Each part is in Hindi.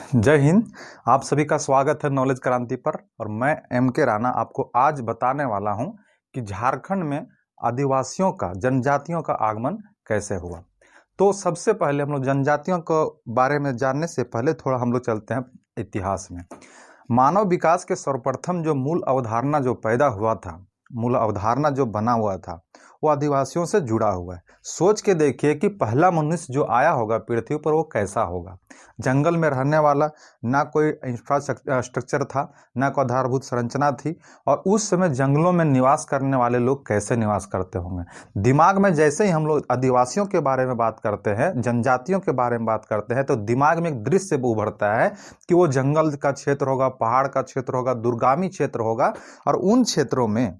जय हिंद। आप सभी का स्वागत है नॉलेज क्रांति पर। और मैं एम के राणा आपको आज बताने वाला हूं कि झारखंड में आदिवासियों का, जनजातियों का आगमन कैसे हुआ। तो सबसे पहले हम लोग जनजातियों को बारे में जानने से पहले थोड़ा हम लोग चलते हैं इतिहास में। मानव विकास के सर्वप्रथम जो मूल अवधारणा जो पैदा हुआ था, मूल अवधारणा जो बना हुआ था, वो आदिवासियों से जुड़ा हुआ है। सोच के देखिए कि पहला मनुष्य जो आया होगा पृथ्वी पर वो कैसा होगा। जंगल में रहने वाला, ना कोई इंफ्रास्ट्रक्चर था, ना कोई आधारभूत संरचना थी। और उस समय जंगलों में निवास करने वाले लोग कैसे निवास करते होंगे। दिमाग में जैसे ही हम लोग आदिवासियों के बारे में बात करते हैं, जनजातियों के बारे में बात करते हैं, तो दिमाग में एक दृश्य उभरता है कि वो जंगल का क्षेत्र होगा, पहाड़ का क्षेत्र होगा, दुर्गामी क्षेत्र होगा और उन क्षेत्रों में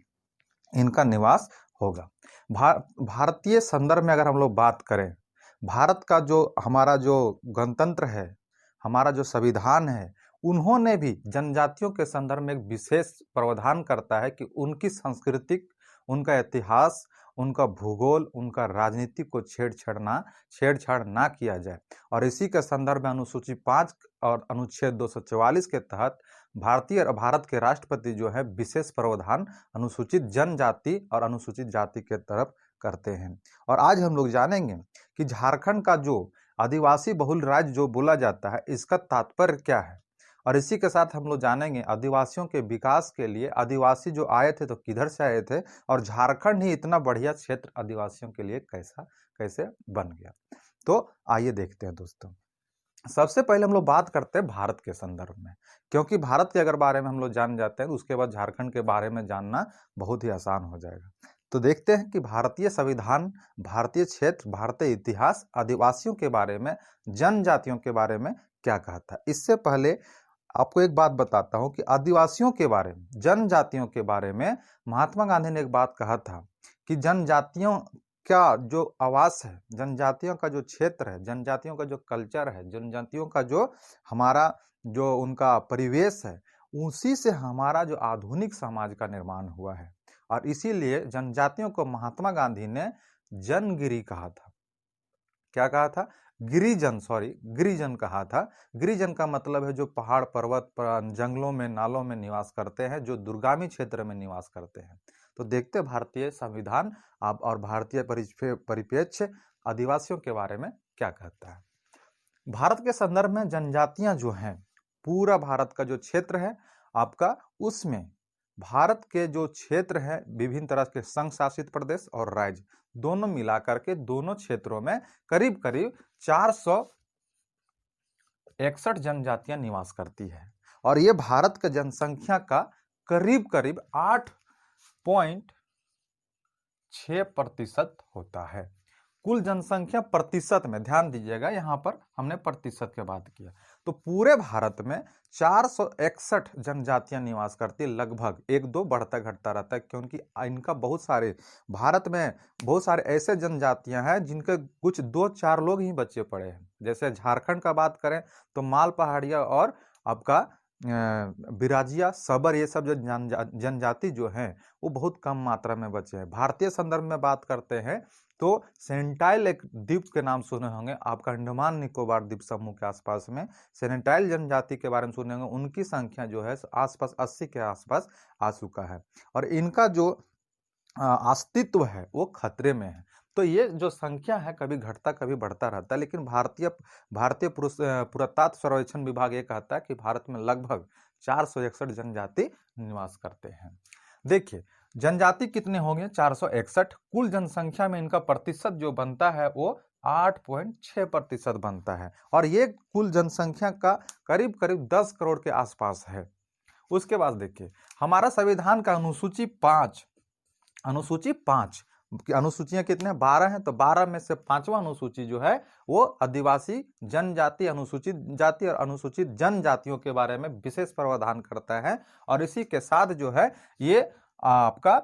इनका निवास होगा। भारतीय संदर्भ में अगर हम लोग बात करें, भारत का जो हमारा जो गणतंत्र है, हमारा जो संविधान है, उन्होंने भी जनजातियों के संदर्भ में एक विशेष प्रावधान करता है कि उनकी सांस्कृतिक, उनका इतिहास, उनका भूगोल, उनका राजनीति को छेड़छाड़ ना किया जाए। और इसी के संदर्भ में अनुसूची 5 और अनुच्छेद 244 के तहत भारत के राष्ट्रपति जो है विशेष प्रावधान अनुसूचित जनजाति और अनुसूचित जाति के तरफ करते हैं। और आज हम लोग जानेंगे कि झारखंड का जो आदिवासी बहुल राज्य जो बोला जाता है, इसका तात्पर्य क्या है। और इसी के साथ हम लोग जानेंगे आदिवासियों के विकास के लिए आदिवासी जो आए थे तो किधर से आए थे, और झारखंड ही इतना बढ़िया क्षेत्र आदिवासियों के लिए कैसे बन गया। तो आइए देखते हैं दोस्तों। सबसे पहले हम लोग बात करते हैं भारत के संदर्भ में, क्योंकि भारत के अगर बारे में हम लोग जान जाते हैं तो उसके बाद झारखंड के बारे में जानना बहुत ही आसान हो जाएगा। तो देखते हैं कि भारतीय संविधान, भारतीय क्षेत्र, भारतीय इतिहास आदिवासियों के बारे में, जनजातियों के बारे में क्या कहता है। इससे पहले आपको एक बात बताता हूं कि आदिवासियों के बारे में, जनजातियों के बारे में महात्मा गांधी ने एक बात कहा था कि जनजातियों का जो आवास है, जनजातियों का जो क्षेत्र है, जनजातियों का जो कल्चर है, जनजातियों का जो हमारा जो उनका परिवेश है, उसी से हमारा जो आधुनिक समाज का निर्माण हुआ है। और इसीलिए जनजातियों को महात्मा गांधी ने जनगिरी कहा था। क्या कहा था? गिरिजन कहा था। गिरिजन का मतलब है जो पहाड़ पर्वत पर, जंगलों में, नालों में निवास करते हैं, जो दुर्गामी क्षेत्र में निवास करते हैं। तो देखते भारतीय संविधान आप और भारतीय परिप्रेक्ष्य आदिवासियों के बारे में क्या कहता है। भारत के संदर्भ में जनजातियां जो हैं, पूरा भारत का जो क्षेत्र है आपका, उसमें भारत के जो क्षेत्र है, विभिन्न तरह के संघ शासित प्रदेश और राज्य दोनों मिलाकर के दोनों क्षेत्रों में करीब करीब 461 जनजातियां निवास करती है। और ये भारत की जनसंख्या का करीब करीब 8.6% होता है। कुल जनसंख्या प्रतिशत में ध्यान दीजिएगा, यहां पर हमने प्रतिशत की बात किया। तो पूरे भारत में 461 जनजातियां निवास करती है। लगभग एक दो बढ़ता घटता रहता है, क्योंकि इनका बहुत सारे, भारत में बहुत सारे ऐसे जनजातियां हैं जिनके कुछ 2-4 लोग ही बच्चे पड़े हैं। जैसे झारखंड का बात करें तो माल पहाड़िया और आपका बिराजिया, सबर, ये सब जो जनजाति जो हैं वो बहुत कम मात्रा में बचे हैं। भारतीय संदर्भ में बात करते हैं तो सेनेटाइल एक द्वीप के नाम सुने होंगे आपका, अंडमान निकोबार द्वीप समूह के आसपास में सेनेटाइल जनजाति के बारे में सुने होंगे। उनकी संख्या जो है आसपास 80 के आसपास आ चुका है और इनका जो अस्तित्व है वो खतरे में है। तो ये जो संख्या है कभी घटता कभी बढ़ता रहता है, लेकिन भारतीय पुरातत्व सर्वेक्षण विभाग ये कहता है कि भारत में लगभग 461 जनजाति निवास करते हैं। देखिए जनजाति कितने होंगे? 461। कुल जनसंख्या में इनका प्रतिशत जो बनता है वो 8.6% बनता है, और ये कुल जनसंख्या का करीब करीब 10 करोड़ के आसपास है। उसके बाद देखिए हमारा संविधान का अनुसूची 5 की अनुसूचियां कितने? 12 हैं। तो 12 में से 5वां अनुसूची जो है वो आदिवासी जनजाति, अनुसूचित जाति और अनुसूचित जनजातियों के बारे में विशेष प्रावधान करता है। और इसी के साथ जो है ये आपका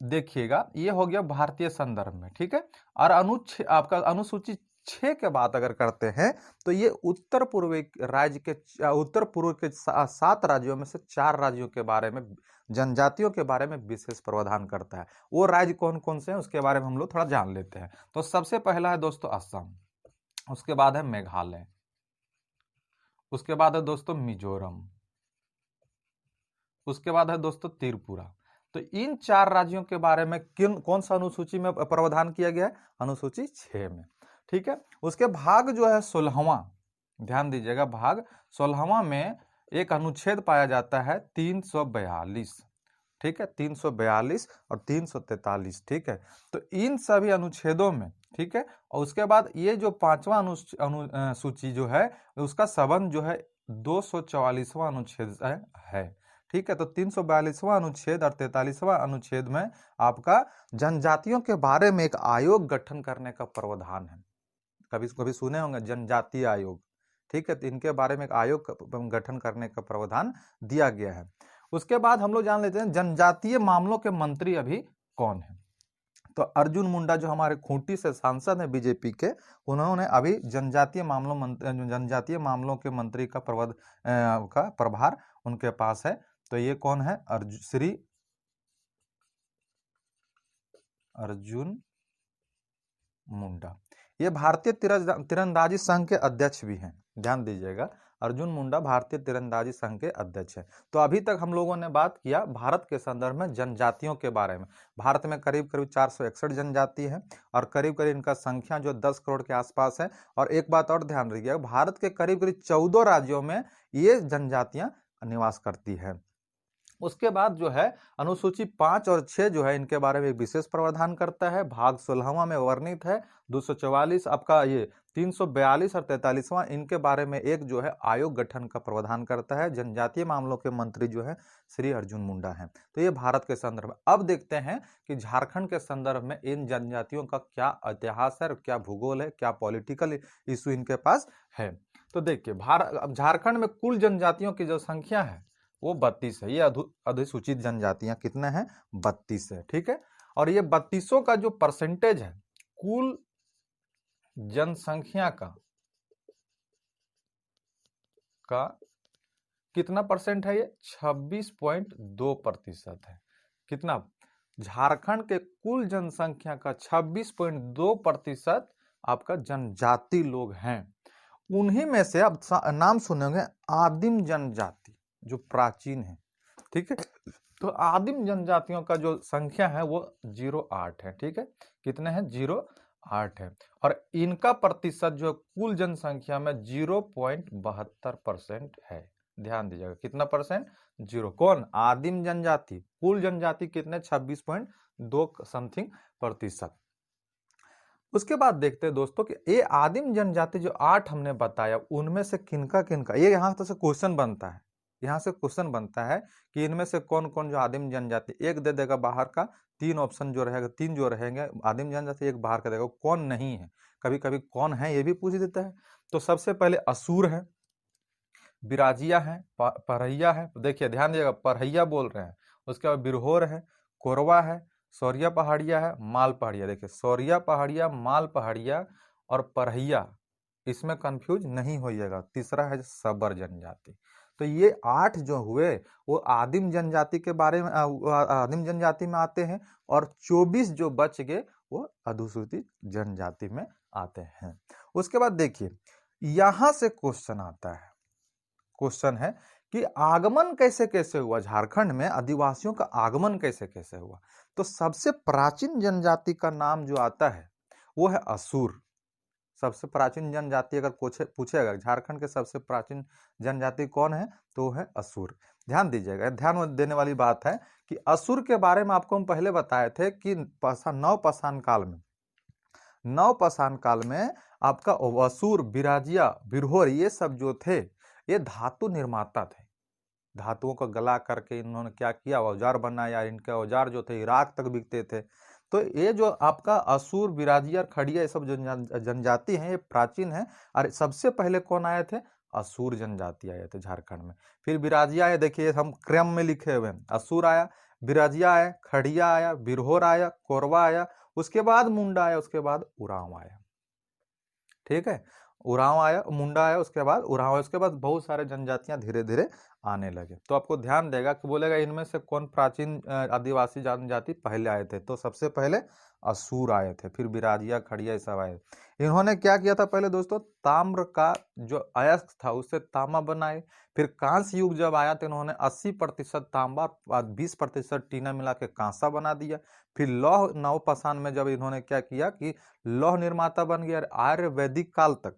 देखिएगा, ये हो गया भारतीय संदर्भ में, ठीक है। और आपका अनुसूची 6 के बात अगर करते हैं तो ये उत्तर पूर्व के 7 राज्यों में से 4 राज्यों के बारे में, जनजातियों के बारे में विशेष प्रावधान करता है। वो राज्य कौन कौन से हैं उसके बारे में हम लोग थोड़ा जान लेते हैं। तो सबसे पहला है दोस्तों असम, उसके बाद है मेघालय, उसके बाद है दोस्तों मिजोरम, उसके बाद है दोस्तों त्रिपुरा। तो इन 4 राज्यों के बारे में कौन सा अनुसूची में प्रावधान किया गया है? अनुसूची 6 में। ठीक है, उसके भाग जो है 16वां, ध्यान दीजिएगा, भाग 16वां में एक अनुच्छेद पाया जाता है 342। ठीक है, 342 और 343। ठीक है, तो इन सभी अनुच्छेदों में, ठीक है, और उसके बाद ये जो 5वां अनुसूची जो है उसका संबंध जो है 244वां अनुच्छेद है। ठीक है, तो 342वां अनुच्छेद और 43वां अनुच्छेद में आपका जनजातियों के बारे में एक आयोग गठन करने का प्रावधान है। कभी कभी सुने होंगे जनजातीय आयोग। ठीक है, तो इनके बारे में एक आयोग गठन करने का प्रावधान दिया गया है। उसके बाद हम लोग जान लेते हैं जनजातीय मामलों के मंत्री अभी कौन है। तो अर्जुन मुंडा जो हमारे खूंटी से सांसद हैं बीजेपी के, उन्होंने अभी जनजातीय मामलों के मंत्री का प्रभार उनके पास है। तो ये कौन है? श्री अर्जुन मुंडा। ये भारतीय तीरंदाजी संघ के अध्यक्ष भी हैं, ध्यान दीजिएगा। अर्जुन मुंडा भारतीय तीरंदाजी संघ के अध्यक्ष है। तो अभी तक हम लोगों ने बात किया भारत के संदर्भ में जनजातियों के बारे में। भारत में करीब करीब 461 जनजाति है और करीब करीब इनका संख्या जो 10 करोड़ के आसपास है। और एक बात और ध्यान रखिएगा, भारत के करीब करीब 14 राज्यों में ये जनजातियां निवास करती है। उसके बाद जो है अनुसूची 5 और 6 जो है इनके बारे में विशेष प्रावधान करता है। भाग 16वां में वर्णित है 244 आपका, ये 342 और 43वां इनके बारे में एक जो है आयोग गठन का प्रावधान करता है। जनजातीय मामलों के मंत्री जो है श्री अर्जुन मुंडा हैं। तो ये भारत के संदर्भ में। अब देखते हैं कि झारखंड के संदर्भ में इन जनजातियों का क्या इतिहास है, क्या भूगोल है, क्या पॉलिटिकल इशू इनके पास है। तो देखिए झारखंड में कुल जनजातियों की जो संख्या है वो 32 है। ये अधिसूचित जनजातियां कितने हैं? 32 है। ठीक है, और ये 32 का जो परसेंटेज है कुल जनसंख्या का कितना परसेंट है? ये 26.2% है। कितना? झारखंड के कुल जनसंख्या का 26.2% आपका जनजाति लोग हैं। उन्हीं में से अब नाम सुनेंगे आदिम जनजाति जो प्राचीन है। ठीक है, तो आदिम जनजातियों का जो संख्या है वो 08 है। ठीक है, कितने हैं? 08 है। और इनका प्रतिशत जो कुल जनसंख्या में 0.72% है। ध्यान दीजिएगा, कितना परसेंट? 0। कौन? आदिम जनजाति। कुल जनजाति कितने? 26.2 समथिंग प्रतिशत। उसके बाद देखते हैं दोस्तों कि ये आदिम जनजाति जो 8 हमने बताया उनमें से किनका किनका, ये यहाँ से क्वेश्चन बनता है। यहाँ से क्वेश्चन बनता है कि इनमें से कौन कौन जो आदिम जनजाति, एक दे देगा बाहर का, 3 ऑप्शन जो रहेगा, 3 जो रहेंगे आदिम जनजाति, एक बाहर का देगा, कौन नहीं है। कभी कभी कौन है ये भी पूछ देता है। तो सबसे पहले असुर है, बिराजिया है, परहैया है। देखिए ध्यान दिएगा, परहैया बोल रहे हैं। उसके बाद बिरहोर है, कोरवा है, सौरिया पहाड़िया है, माल पहाड़िया। देखिए सौरिया पहाड़िया, माल पहाड़िया और परहैया, इसमें कंफ्यूज नहीं होइएगा। तीसरा है सबर जनजाति। तो ये 8 जो हुए वो आदिम जनजाति के बारे में आदिम जनजाति में आते हैं, और 24 जो बच गए वो अनुसूचित जनजाति में आते हैं। उसके बाद देखिए यहां से क्वेश्चन आता है, क्वेश्चन है कि आगमन कैसे कैसे हुआ, झारखंड में आदिवासियों का आगमन कैसे कैसे हुआ। तो सबसे प्राचीन जनजाति का नाम जो आता है वो है असुर। सबसे प्राचीन जनजाति अगर पूछेगा झारखंड के सबसे प्राचीन जनजाति कौन है, तो वो है असुर। ध्यान दीजिएगा, ध्यान देने वाली बात है कि असुर के बारे में आपको हम पहले बताए थे कि नवपाषाण काल में आपका असुर, बिराजिया, बिरहोर ये सब जो थे ये धातु निर्माता थे। धातुओं को गला करके इन्होंने क्या किया, औजार बनाया। इनके औजार जो थे इराक तक बिकते थे। तो ये जो आपका असुर, बिराजिया, खड़िया, ये सब जो जनजाति हैं ये प्राचीन है। और सबसे पहले कौन आए थे? असुर जनजाति आए थे झारखंड में। फिर बिराजिया आए, देखिए हम क्रम में लिखे हुए हैं। असुर आया, बिराजिया आया, खड़िया आया, बिरहोर आया, कोरवा आया, उसके बाद मुंडा आया, उसके बाद उरांव आया। ठीक है, उरांव आया, मुंडा आया, उसके बाद उरांव आया, उसके बाद बहुत सारे जनजातियां धीरे धीरे आने लगे। तो आपको ध्यान देगा कि बोलेगा इनमें से कौन प्राचीन आदिवासी जनजाति पहले आए थे, तो सबसे पहले असुर आए थे, फिर बिराजिया, खड़िया, ये सब आए। इन्होंने क्या किया था पहले दोस्तों, ताम्र का जो अयस्क था उससे तांबा बनाए। फिर कांस्य युग जब आया तो इन्होंने 80% तांबा और 20% टीना मिला के कांसा बना दिया। फिर लौह नवपाषाण में जब इन्होंने क्या किया कि लौह निर्माता बन गया। आयुर्वेदिक काल तक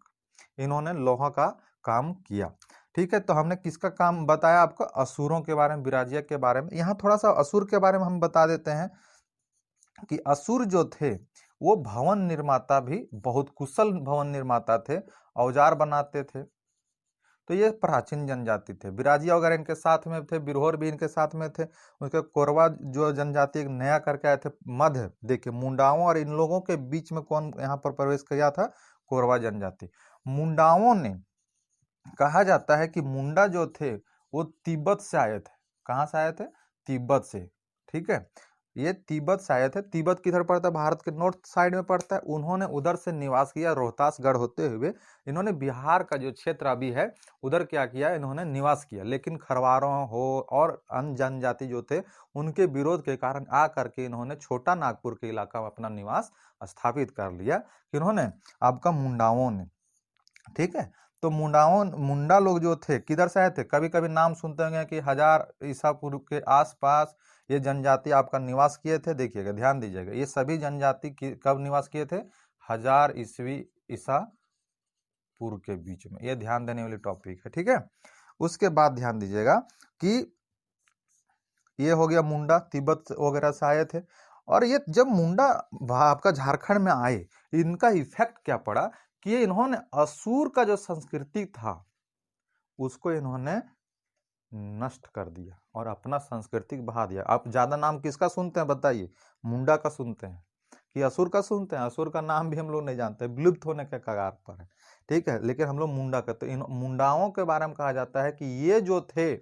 इन्होंने लोहा का काम किया। ठीक है, तो हमने किसका काम बताया आपको, असुरों के बारे में, बिराजिया के बारे में। यहाँ थोड़ा सा असुर के बारे में हम बता देते हैं कि असुर जो थे वो भवन निर्माता भी, बहुत कुशल भवन निर्माता थे, औजार बनाते थे। तो ये प्राचीन जनजाति थे। बिराजिया वगैरह इनके साथ में थे, बिरहोर भी इनके साथ में थे। उसके कोरवा जो जनजाति एक नया करके आए थे मध्य, देखिए मुंडाओं और इन लोगों के बीच में कौन यहाँ पर प्रवेश किया था, कोरवा जनजाति। मुंडाओं ने, कहा जाता है कि मुंडा जो थे वो तिब्बत से आए थे। कहाँ से आए थे, तिब्बत से। ठीक है, ये तिब्बत से आए थे। तिब्बत किधर पड़ता है, भारत के नॉर्थ साइड में पड़ता है। उन्होंने उधर से निवास किया, रोहतासगढ़ होते हुए इन्होंने बिहार का जो क्षेत्र अभी है उधर क्या किया, इन्होंने निवास किया। लेकिन खरवारों हो और अन्य जनजाति जो थे उनके विरोध के कारण आ करके इन्होंने छोटा नागपुर के इलाका में अपना निवास स्थापित कर लिया। इन्होंने, आपका मुंडाओं ने। ठीक है, तो मुंडा लोग जो थे किधर से आए थे, कभी कभी नाम सुनते होंगे कि 1000 ईसा पूर्व के आसपास ये जनजाति आपका निवास किए थे। देखिएगा, ध्यान दीजिएगा, ये सभी जनजाति कब निवास किए थे, 1000 ईस्वी ईसा पूर्व के बीच में। ये ध्यान देने वाली टॉपिक है। ठीक है, उसके बाद ध्यान दीजिएगा कि ये हो गया मुंडा, तिब्बत वगैरह से आए थे। और ये जब मुंडा आपका झारखंड में आए, इनका इफेक्ट क्या पड़ा कि इन्होंने असुर का जो संस्कृति था उसको इन्होंने नष्ट कर दिया और अपना संस्कृति बहा दिया। आप ज्यादा नाम किसका सुनते हैं बताइए, मुंडा का सुनते हैं कि असुर का सुनते हैं? असुर का नाम भी हम लोग नहीं जानते, विलुप्त होने के कगार पर है। ठीक है, लेकिन हम लोग मुंडा का, तो इन मुंडाओं के बारे में कहा जाता है कि ये जो थे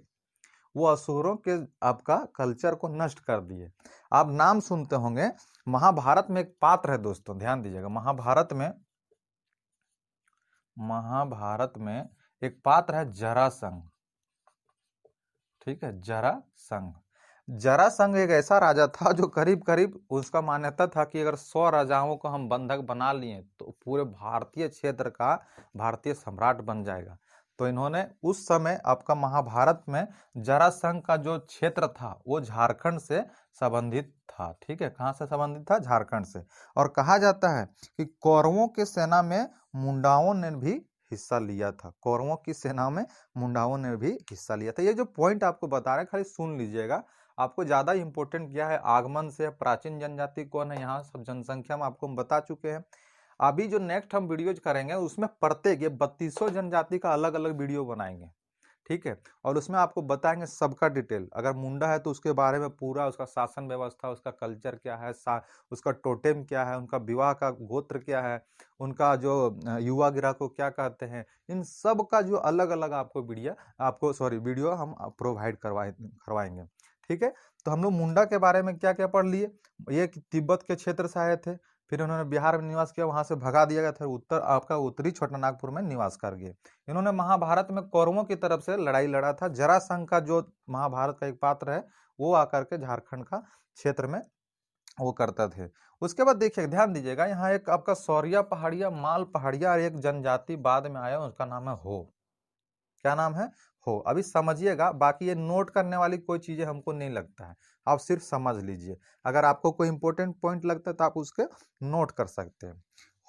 वो असुरों के आपका कल्चर को नष्ट कर दिए। आप नाम सुनते होंगे, महाभारत में एक पात्र है दोस्तों, ध्यान दीजिएगा, महाभारत में एक पात्र है जरासंध। ठीक है, जरासंध एक ऐसा राजा था जो करीब करीब, उसका मान्यता था कि अगर 100 राजाओं को हम बंधक बना लिए तो पूरे भारतीय क्षेत्र का भारतीय सम्राट बन जाएगा। तो इन्होंने उस समय आपका महाभारत में जरासंध का जो क्षेत्र था वो झारखंड से संबंधित था। ठीक है, कहाँ से संबंधित था, झारखंड से। और कहा जाता है कि कौरवों के सेना में मुंडाओं ने भी हिस्सा लिया था। कौरवों की सेना में मुंडाओं ने भी हिस्सा लिया था। ये जो पॉइंट आपको बता रहे हैं खाली सुन लीजिएगा, आपको ज्यादा इंपॉर्टेंट क्या है, आगमन से प्राचीन जनजाति कौन है, यहाँ सब जनसंख्या में आपको हम बता चुके हैं। अभी जो नेक्स्ट हम वीडियोज करेंगे उसमें प्रत्येक ये 3200 जनजाति का अलग अलग वीडियो बनाएंगे। ठीक है, और उसमें आपको बताएंगे सबका डिटेल। अगर मुंडा है तो उसके बारे में पूरा, उसका शासन व्यवस्था, उसका कल्चर क्या है, उसका टोटेम क्या है, उनका विवाह का गोत्र क्या है, उनका जो युवा गिरा को क्या कहते हैं, इन सब का जो अलग अलग आपको वीडियो हम प्रोवाइड करवाएंगे। ठीक है, तो हम लोग मुंडा के बारे में क्या क्या पढ़ लिए, ये तिब्बत के क्षेत्र से आए थे, फिर उन्होंने बिहार में निवास किया, वहां से भगा दिया गया था, उत्तरी छोटा नागपुर में निवास कर गए। इन्होंने महाभारत में कौरवों की तरफ से लड़ाई लड़ा था। जरासंध का जो महाभारत का एक पात्र है वो आकर के झारखंड का क्षेत्र में वो करते थे। उसके बाद देखिए, ध्यान दीजिएगा, यहाँ एक आपका सौरिया पहाड़िया, माल पहाड़िया और एक जनजाति बाद में आया, उसका नाम है हो। क्या नाम है, हो। अभी समझिएगा, बाकी ये नोट करने वाली कोई चीजें हमको नहीं लगता है, आप सिर्फ समझ लीजिए। अगर आपको कोई इंपॉर्टेंट पॉइंट लगता है तो आप उसके नोट कर सकते हैं।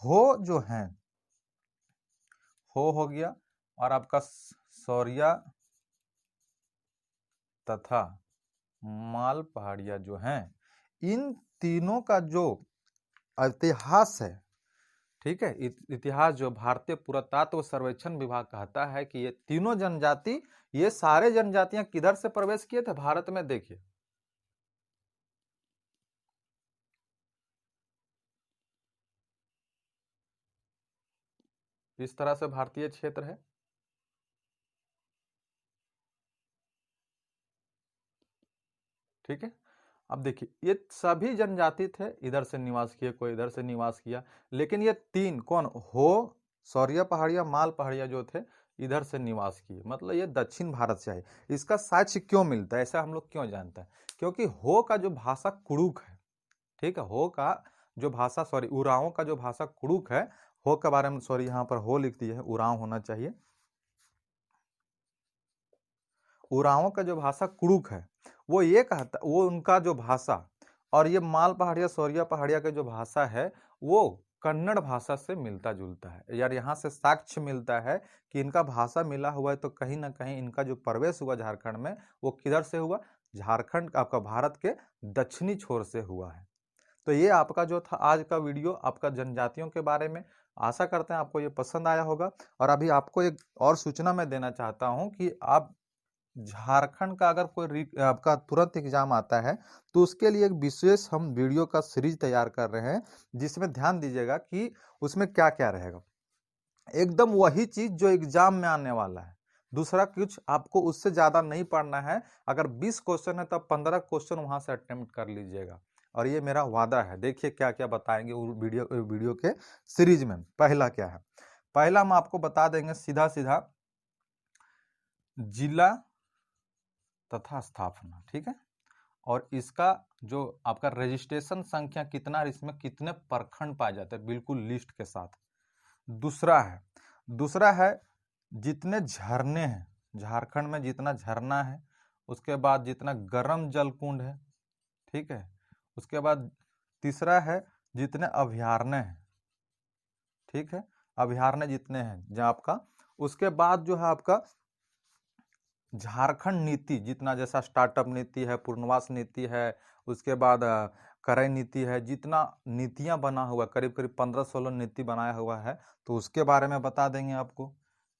हो जो है, हो गया, और आपका सौरिया तथा माल पहाड़िया जो हैं, इन तीनों का जो इतिहास है, ठीक है, इतिहास जो भारतीय पुरातत्व सर्वेक्षण विभाग कहता है कि ये तीनों जनजाति, ये सारे जनजातियां किधर से प्रवेश किए थे भारत में, देखिए इस तरह से भारतीय क्षेत्र है। ठीक है, अब देखिए, ये सभी जनजाति थे, इधर से निवास किए, कोई इधर से निवास किया, लेकिन ये तीन कौन, हो, सौरिया पहाड़िया, माल पहाड़िया जो थे, इधर से निवास किए, मतलब ये दक्षिण भारत से आए। इसका साक्ष्य क्यों मिलता है, ऐसा हम लोग क्यों जानते हैं? क्योंकि हो का जो भाषा कुड़ुक है, ठीक है, हो का जो भाषा, सॉरी उरांव का जो भाषा कुड़ुक है, हो के बारे में, सॉरी यहाँ पर हो लिख दिया है, उरांव होना चाहिए। उरांव का जो भाषा कुड़ुक है वो ये कहता, वो उनका जो भाषा, और ये माल पहाड़िया सौरिया पहाड़िया के जो भाषा है वो कन्नड़ भाषा से मिलता जुलता है यार। यहाँ से साक्ष्य मिलता है कि इनका भाषा मिला हुआ है, तो कहीं ना कहीं इनका जो प्रवेश हुआ झारखंड में वो किधर से हुआ? झारखंड आपका भारत के दक्षिणी छोर से हुआ है। तो ये आपका जो था आज का वीडियो आपका जनजातियों के बारे में, आशा करते हैं आपको ये पसंद आया होगा। और अभी आपको एक और सूचना मैं देना चाहता हूँ कि आप झारखंड का अगर कोई आपका तुरंत एग्जाम आता है तो उसके लिए एक विशेष हम वीडियो का सीरीज तैयार कर रहे हैं, जिसमें ध्यान दीजिएगा कि उसमें क्या क्या रहेगा। एकदम वही चीज जो एग्जाम में आने वाला है, दूसरा कुछ आपको उससे ज्यादा नहीं पढ़ना है। अगर 20 क्वेश्चन है तब 15 क्वेश्चन वहां से अटेम्प्ट कर लीजिएगा, और ये मेरा वादा है। देखिए क्या क्या बताएंगे वीडियो के सीरीज में। पहला क्या है? पहला हम आपको बता देंगे सीधा सीधा जिला तथा स्थापना, ठीक है, और इसका जो आपका रजिस्ट्रेशन संख्या कितना है, इसमें कितने प्रखंड पाए जाते हैं, बिल्कुल लिस्ट के साथ। दूसरा है जितने झरने हैं झारखंड में, जितना झरना है, उसके बाद जितना गर्म जल कुंड है, ठीक है, उसके बाद तीसरा है जितने अभयारण्य हैं, ठीक है, अभयारण्य जितने हैं जो आपका, उसके बाद जो है आपका झारखंड नीति जितना, जैसा स्टार्टअप नीति है, पुनर्वास नीति है, उसके बाद क्रय नीति है, जितना नीतियां बना हुआ, करीब करीब 15-16 नीति बनाया हुआ है, तो उसके बारे में बता देंगे आपको,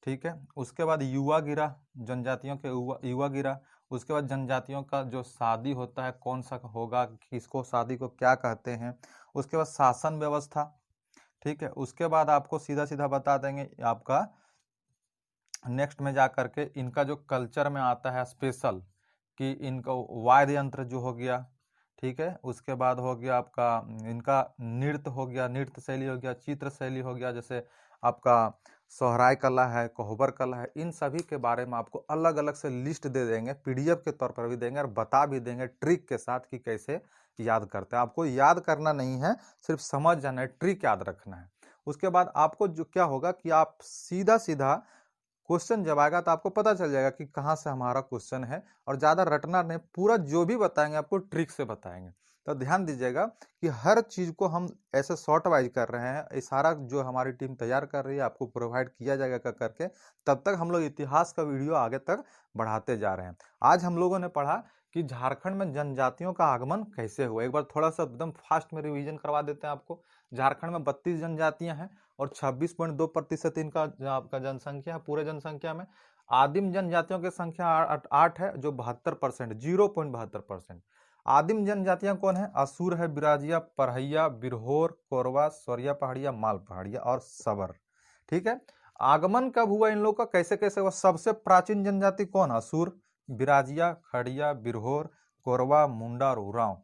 ठीक है। उसके बाद युवा गिरा, जनजातियों के युवा गिरा, उसके बाद जनजातियों का जो शादी होता है कौन सा होगा, किसको शादी को क्या कहते हैं, उसके बाद शासन व्यवस्था, ठीक है। उसके बाद आपको सीधा सीधा बता देंगे आपका नेक्स्ट में जा करके इनका जो कल्चर में आता है स्पेशल, कि इनका वाद्य यंत्र जो हो गया, ठीक है, उसके बाद हो गया आपका इनका नृत्य हो गया, नृत्य शैली हो गया, चित्र शैली हो गया, जैसे आपका सोहराय कला है, कोहबर कला है, इन सभी के बारे में आपको अलग अलग से लिस्ट दे देंगे, पीडीएफ के तौर पर भी देंगे, और बता भी देंगे ट्रिक के साथ कि कैसे याद करते हैं। आपको याद करना नहीं है, सिर्फ समझ जाना है, ट्रिक याद रखना है। उसके बाद आपको जो क्या होगा कि आप सीधा सीधा क्वेश्चन जब आएगा तो आपको पता चल जाएगा कि कहाँ से हमारा क्वेश्चन है, और ज़्यादा रटना नहीं, पूरा जो भी बताएंगे आपको ट्रिक से बताएंगे। तो ध्यान दीजिएगा कि हर चीज़ को हम ऐसे शॉर्ट वाइज कर रहे हैं, ये सारा जो हमारी टीम तैयार कर रही है आपको प्रोवाइड किया जाएगा करके। तब तक हम लोग इतिहास का वीडियो आगे तक बढ़ाते जा रहे हैं। आज हम लोगों ने पढ़ा कि झारखंड में जनजातियों का आगमन कैसे हुआ। एक बार थोड़ा सा एकदम फास्ट में रिवीजन करवा देते हैं आपको। झारखंड में 32 जनजातियां हैं और 26.2% इनका आपका जनसंख्या है पूरे जनसंख्या में। आदिम जनजातियों की संख्या 8 है, जो 72%, 0.72%। आदिम जनजातियां कौन है? असुर है, बिराजिया, परहैया, बिरहोर, कोरवा, सौरिया पहाड़िया, माल पहाड़िया और सबर, ठीक है। आगमन कब हुआ इन लोग का, कैसे कैसे हुआ? सबसे प्राचीन जनजाति कौन? असुर, बिराजिया, खड़िया, बिरहोर, कोरवा, मुंडा और उरांव।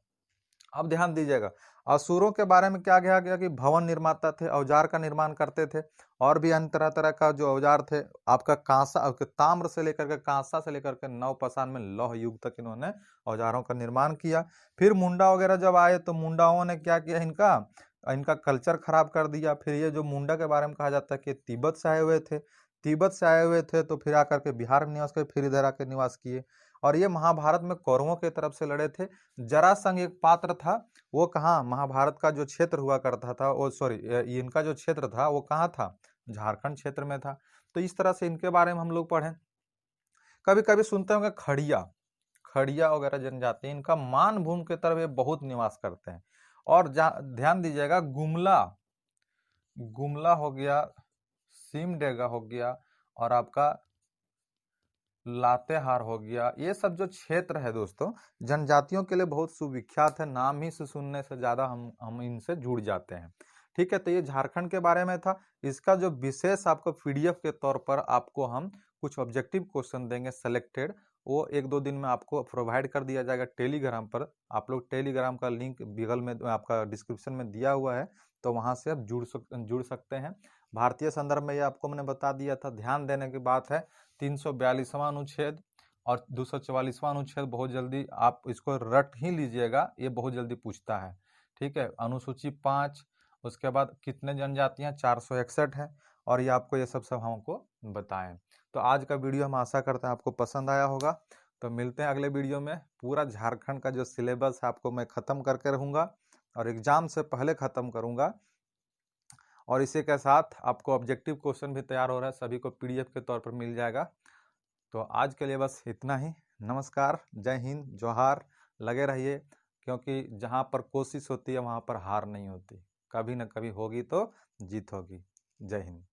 अब ध्यान दीजिएगा, असुरों के बारे में क्या कहा गया कि भवन निर्माता थे, औजार का निर्माण करते थे, और भी अन्य तरह तरह का जो औजार थे। आपका कांसा, ताम्र से लेकर के कांसा से लेकर के नवपाषाण में लौह युग तक इन्होंने औजारों का निर्माण किया। फिर मुंडा वगैरह जब आए तो मुंडाओं ने क्या किया, इनका इनका कल्चर खराब कर दिया। फिर ये जो मुंडा के बारे में कहा जाता है कि तिब्बत से आए हुए थे, तिब्बत से आए हुए थे तो फिर आकर के बिहार में निवास किए, फिर इधर आकर निवास किए, और ये महाभारत में कौरवों की तरफ से लड़े थे। जरासंध एक पात्र था, वो कहाँ, महाभारत का जो क्षेत्र हुआ करता था, वो सॉरी इनका जो क्षेत्र था वो कहाँ था, झारखंड क्षेत्र में था। तो इस तरह से इनके बारे में हम लोग पढ़े। कभी कभी सुनते होंगे खड़िया, खड़िया वगैरह जनजाति, इनका मानभूमि की तरफ ये बहुत निवास करते हैं। और ध्यान दीजिएगा, गुमला, गुमला हो गया, सिमडेगा हो गया, और आपका लातेहार हो गया, ये सब जो क्षेत्र है दोस्तों जनजातियों के लिए बहुत सुविख्यात है। नाम ही से सुनने से ज्यादा हम इनसे जुड़ जाते हैं, ठीक है। तो ये झारखंड के बारे में था। इसका जो विशेष आपको पीडीएफ के तौर पर आपको हम कुछ ऑब्जेक्टिव क्वेश्चन देंगे सिलेक्टेड, वो 1-2 दिन में आपको प्रोवाइड कर दिया जाएगा टेलीग्राम पर। आप लोग टेलीग्राम का लिंक बगल में आपका डिस्क्रिप्शन में दिया हुआ है, तो वहां से आप जुड़ सकते हैं। भारतीय संदर्भ में ये आपको मैंने बता दिया था। ध्यान देने की बात है 342वां अनुच्छेद और 244वां अनुच्छेद बहुत जल्दी आप इसको रट ही लीजिएगा, ये बहुत जल्दी पूछता है। ठीक है, अनुसूची 5, उसके बाद कितने जनजातियां 461 है, और ये आपको ये सब हमको बताएं। तो आज का वीडियो हम आशा करते हैं आपको पसंद आया होगा। तो मिलते हैं अगले वीडियो में। पूरा झारखंड का जो सिलेबस है आपको मैं ख़त्म करके रहूँगा और एग्ज़ाम से पहले ख़त्म करूँगा, और इसी के साथ आपको ऑब्जेक्टिव क्वेश्चन भी तैयार हो रहा है, सभी को PDF के तौर पर मिल जाएगा। तो आज के लिए बस इतना ही। नमस्कार, जय हिंद, जोहार। लगे रहिए, क्योंकि जहाँ पर कोशिश होती है वहाँ पर हार नहीं होती, कभी न कभी होगी तो जीत होगी। जय हिंद।